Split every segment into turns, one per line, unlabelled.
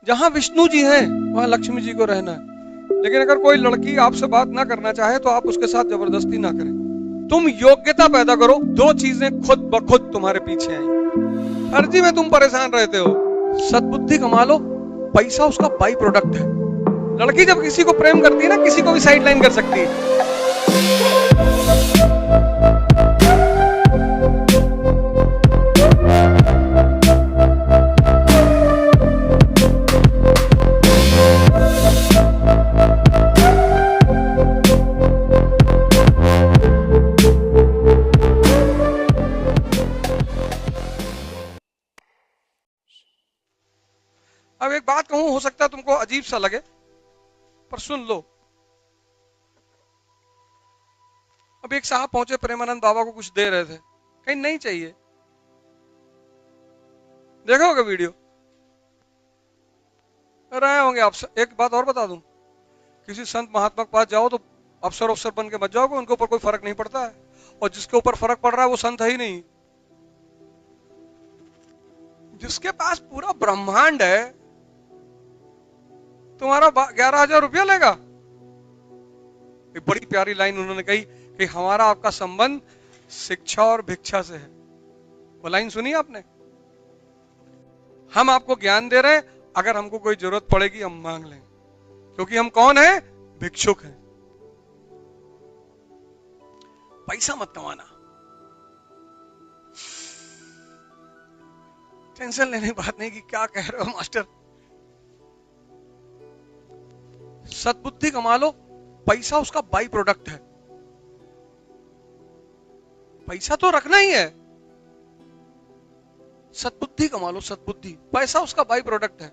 जहां विष्णु जी हैं वहां लक्ष्मी जी को रहना है। लेकिन अगर कोई लड़की आपसे बात ना करना चाहे तो आप उसके साथ जबरदस्ती ना करें। तुम योग्यता पैदा करो, दो चीजें खुद ब खुद तुम्हारे पीछे आएंगी। फर्जी में तुम परेशान रहते हो, सद्बुद्धि कमा लो, पैसा उसका बाई प्रोडक्ट है। लड़की जब किसी को प्रेम करती है ना, किसी को भी साइडलाइन कर सकती है। अब एक बात कहूं, हो सकता है तुमको अजीब सा लगे, पर सुन लो। अब एक साहब पहुंचे, प्रेमानंद बाबा को कुछ दे रहे थे, कहीं नहीं चाहिए। देखा होगा वीडियो, रहे होंगे आप। एक बात और बता दूं, किसी संत महात्मा के पास जाओ तो अफसर बन के मत जाओगे, उनके ऊपर कोई फर्क नहीं पड़ता है। और जिसके ऊपर फर्क पड़ रहा है वो संत है ही नहीं। जिसके पास पूरा ब्रह्मांड है, तुम्हारा 11,000 रुपया लेगा। एक बड़ी प्यारी लाइन उन्होंने कही कि हमारा आपका संबंध शिक्षा और भिक्षा से है। वो लाइन सुनी आपने? हम आपको ज्ञान दे रहे हैं, अगर हमको कोई जरूरत पड़ेगी हम मांग लेंगे, क्योंकि हम कौन है? भिक्षुक हैं। पैसा मत कमाना, टेंशन लेने की बात नहीं कि क्या कह रहे हो मास्टर। सद्बुद्धि कमा लो, पैसा उसका बाई प्रोडक्ट है। पैसा तो रखना ही है, सद्बुद्धि कमा लो, सद्बुद्धि। पैसा उसका बाई प्रोडक्ट है।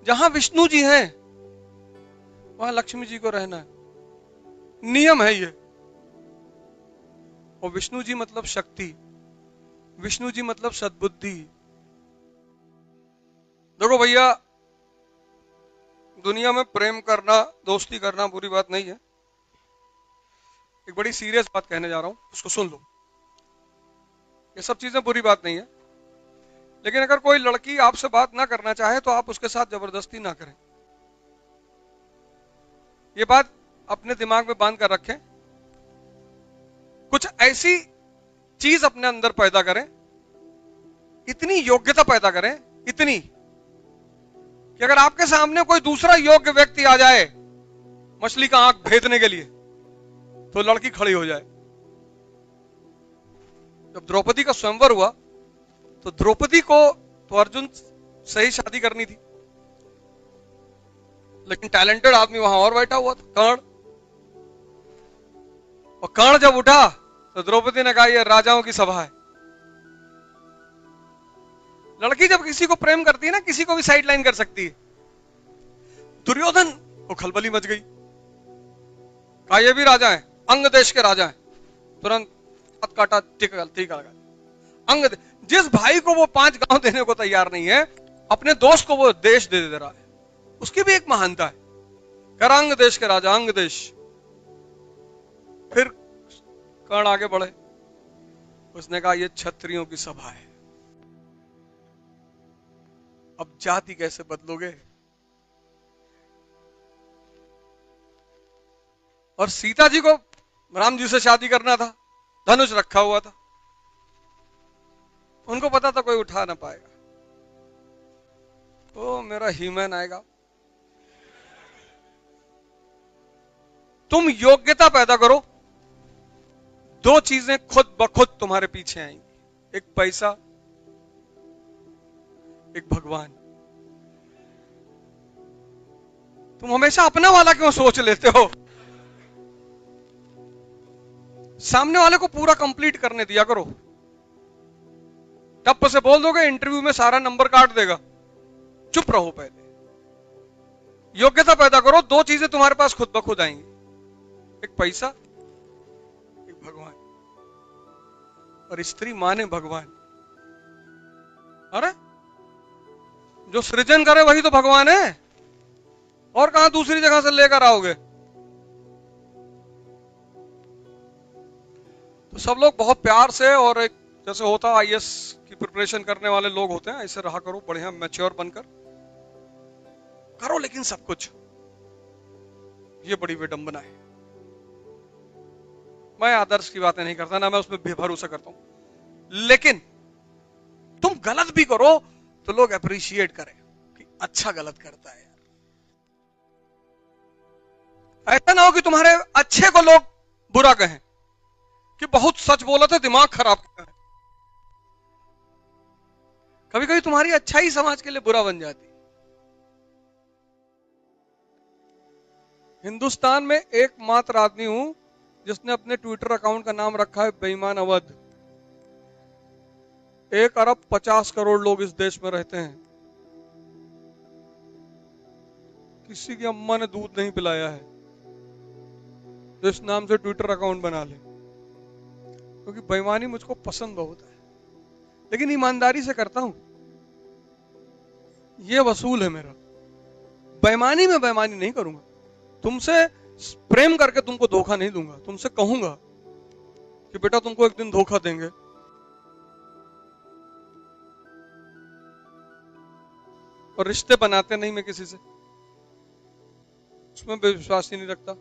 जहां विष्णु जी हैं वहां लक्ष्मी जी को रहना है, नियम है ये। और विष्णु जी मतलब शक्ति, विष्णु जी मतलब सद्बुद्धि। देखो भैया, दुनिया में प्रेम करना, दोस्ती करना बुरी बात नहीं है। एक बड़ी सीरियस बात कहने जा रहा हूं, उसको सुन लो। ये सब चीजें बुरी बात नहीं है, लेकिन अगर कोई लड़की आपसे बात ना करना चाहे तो आप उसके साथ जबरदस्ती ना करें। ये बात अपने दिमाग में बांध कर रखें। कुछ ऐसी चीज अपने अंदर पैदा करें, इतनी योग्यता पैदा करें, इतनी कि अगर आपके सामने कोई दूसरा योग्य व्यक्ति आ जाए मछली का आंख भेदने के लिए, तो लड़की खड़ी हो जाए। जब द्रौपदी का स्वयंवर हुआ तो द्रौपदी को तो अर्जुन से ही शादी करनी थी, लेकिन टैलेंटेड आदमी वहां और बैठा हुआ था, कर्ण। और कर्ण जब उठा तो द्रौपदी ने कहा यह राजाओं की सभा है। लड़की जब किसी को प्रेम करती है ना, किसी को भी साइडलाइन कर सकती है। दुर्योधन को खलबली मच गई, कहा ये भी राजा है, अंग देश के राजा है। तुरंत हाथ काटा, टीका लगा। अंग जिस भाई को वो 5 गांव देने को तैयार नहीं है, अपने दोस्त को वो देश दे रहा है, उसकी भी एक महानता है। कर अंग देश के राजा, अंग देश। फिर कर्ण आगे बढ़े, उसने कहा ये क्षत्रियों की सभा है। अब जाति कैसे बदलोगे? और सीता जी को राम जी से शादी करना था, धनुष रखा हुआ था, उनको पता था कोई उठा ना पाएगा। ओ मेरा हीमैन आएगा। तुम योग्यता पैदा करो, दो चीजें खुद ब खुद तुम्हारे पीछे आएंगी, एक पैसा, एक भगवान। तुम हमेशा अपना वाला क्यों सोच लेते हो? सामने वाले को पूरा कंप्लीट करने दिया करो। टप से बोल दोगे इंटरव्यू में सारा नंबर काट देगा, चुप रहो। पहले योग्यता पैदा करो, दो चीजें तुम्हारे पास खुद ब खुद आएंगी, एक पैसा, एक भगवान। और स्त्री माने भगवान। अरे जो सृजन करे वही तो भगवान है, और कहां दूसरी जगह से लेकर आओगे? तो सब लोग बहुत प्यार से और एक जैसे होता आईएएस की प्रिपरेशन करने वाले लोग होते हैं, ऐसे रहा करो, बढ़िया मैच्योर बनकर करो, लेकिन सब कुछ, ये बड़ी विडंबना है। मैं आदर्श की बातें नहीं करता, ना मैं उसमें भरोसा करता हूं, लेकिन तुम गलत भी करो तो लोग अप्रिशिएट करें कि अच्छा गलत करता है यार। ऐसा ना हो कि तुम्हारे अच्छे को लोग बुरा कहें कि बहुत सच बोला था, दिमाग खराब किया है। कभी कभी तुम्हारी अच्छाई समाज के लिए बुरा बन जाती। हिंदुस्तान में एकमात्र आदमी हूं जिसने अपने ट्विटर अकाउंट का नाम रखा है बेईमान अवध। 1 अरब 50 करोड़ लोग इस देश में रहते हैं, किसी की अम्मा ने दूध नहीं पिलाया है जो इस नाम से ट्विटर अकाउंट बना ले, क्योंकि बेईमानी मुझको पसंद बहुत है, लेकिन ईमानदारी से करता हूं, यह वसूल है मेरा। बेईमानी में बेईमानी नहीं करूंगा, तुमसे प्रेम करके तुमको धोखा नहीं दूंगा, तुमसे कहूंगा कि बेटा तुमको एक दिन धोखा देंगे, और रिश्ते बनाते नहीं मैं किसी से, उसमें विश्वास ही नहीं रखता।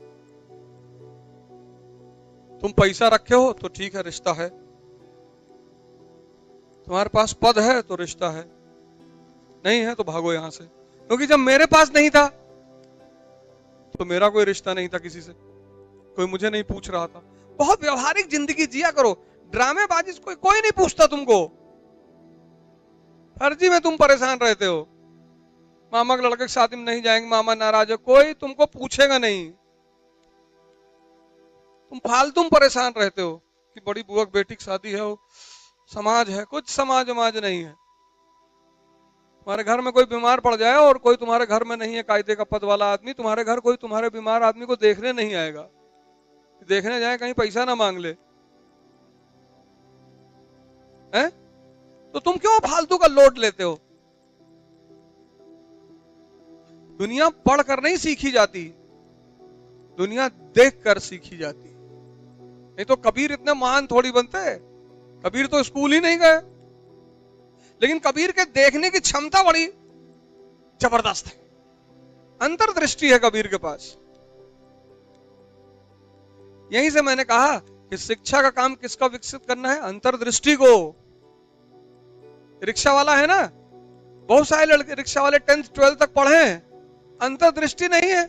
तुम पैसा रखे हो तो ठीक है, रिश्ता है, तुम्हारे पास पद है तो रिश्ता है, नहीं है तो भागो यहां से। क्योंकि जब मेरे पास नहीं था तो मेरा कोई रिश्ता नहीं था किसी से, कोई मुझे नहीं पूछ रहा था। बहुत व्यवहारिक जिंदगी जिया करो, ड्रामेबाजी से कोई नहीं पूछता तुमको, फर्जी में तुम परेशान रहते हो। मामा के लड़के की शादी में नहीं जाएंगे, मामा नाराज है, कोई तुमको पूछेगा नहीं, तुम फालतू में परेशान रहते हो कि बड़ी बुआ की बेटी की शादी है, समाज है, कुछ समाज वमाज नहीं है। तुम्हारे घर में कोई बीमार पड़ जाए और कोई तुम्हारे घर में नहीं है कायदे का पद वाला आदमी, तुम्हारे घर कोई तुम्हारे बीमार आदमी को देखने नहीं आएगा, देखने जाए कहीं पैसा ना मांग ले, हैं? तो तुम क्यों फालतू का लोड लेते हो? दुनिया पढ़ कर नहीं सीखी जाती, दुनिया देख कर सीखी जाती। नहीं तो कबीर इतने महान थोड़ी बनते, कबीर तो स्कूल ही नहीं गए, लेकिन कबीर के देखने की क्षमता बड़ी जबरदस्त है, अंतर्दृष्टि है कबीर के पास। यहीं से मैंने कहा कि शिक्षा का काम किसका विकसित करना है? अंतर्दृष्टि को। रिक्शा वाला है ना, बहुत सारे लड़के रिक्शा वाले 10th 12th तक पढ़े हैं, अंतर्दृष्टि नहीं है,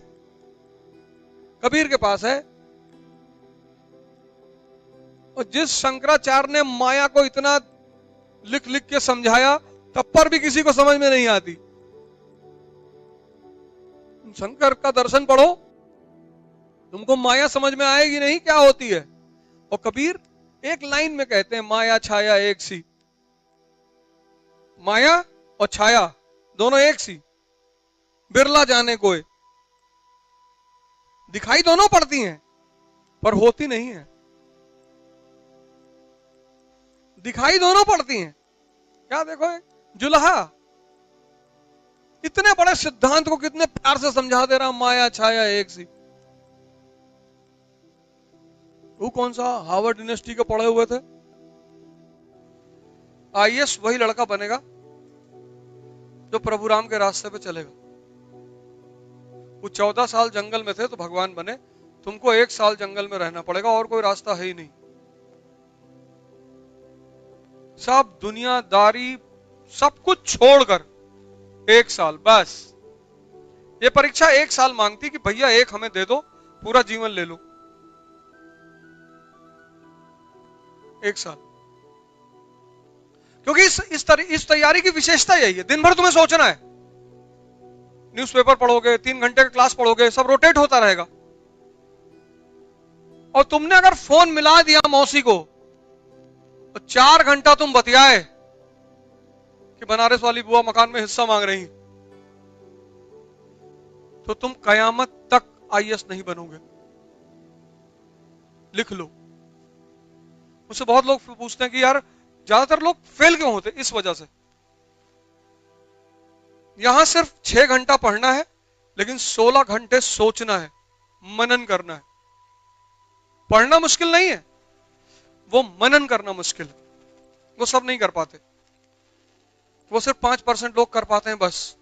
कबीर के पास है। और जिस शंकराचार्य ने माया को इतना लिख लिख के समझाया, तब पर भी किसी को समझ में नहीं आती। शंकर का दर्शन पढ़ो, तुमको माया समझ में आएगी नहीं क्या होती है। और कबीर एक लाइन में कहते हैं, माया छाया एक सी, माया और छाया दोनों एक सी, बिरला जाने कोई। दिखाई दोनों पड़ती हैं पर होती नहीं है, दिखाई दोनों पड़ती हैं। क्या देखो, जुल्हा इतने बड़े सिद्धांत को कितने प्यार से समझा दे रहा, माया छाया एक सी। वो कौन सा हार्वर्ड यूनिवर्सिटी के पढ़े हुए थे? आईएएस वही लड़का बनेगा जो प्रभु राम के रास्ते पे चलेगा। वो 14 साल जंगल में थे तो भगवान बने, तुमको 1 साल जंगल में रहना पड़ेगा, और कोई रास्ता है ही नहीं। सब दुनियादारी सब कुछ छोड़कर 1 साल बस। ये परीक्षा 1 साल मांगती कि भैया 1 हमें दे दो, पूरा जीवन ले लो। 1 साल। क्योंकि इस तैयारी की विशेषता यही है, दिन भर तुम्हें सोचना है, न्यूज़पेपर पढ़ोगे, 3 घंटे का क्लास पढ़ोगे, सब रोटेट होता रहेगा। और तुमने अगर फोन मिला दिया मौसी को तो 4 घंटा तुम बतियाए कि बनारस वाली बुआ मकान में हिस्सा मांग रही, तो तुम कयामत तक आईएएस नहीं बनोगे। लिख लो। मुझसे बहुत लोग पूछते हैं कि यार ज्यादातर लोग फेल क्यों होते? इस वजह से। यहां सिर्फ 6 घंटा पढ़ना है, लेकिन 16 घंटे सोचना है, मनन करना है। पढ़ना मुश्किल नहीं है, वो मनन करना मुश्किल है। वो सब नहीं कर पाते, वो सिर्फ 5% लोग कर पाते हैं बस।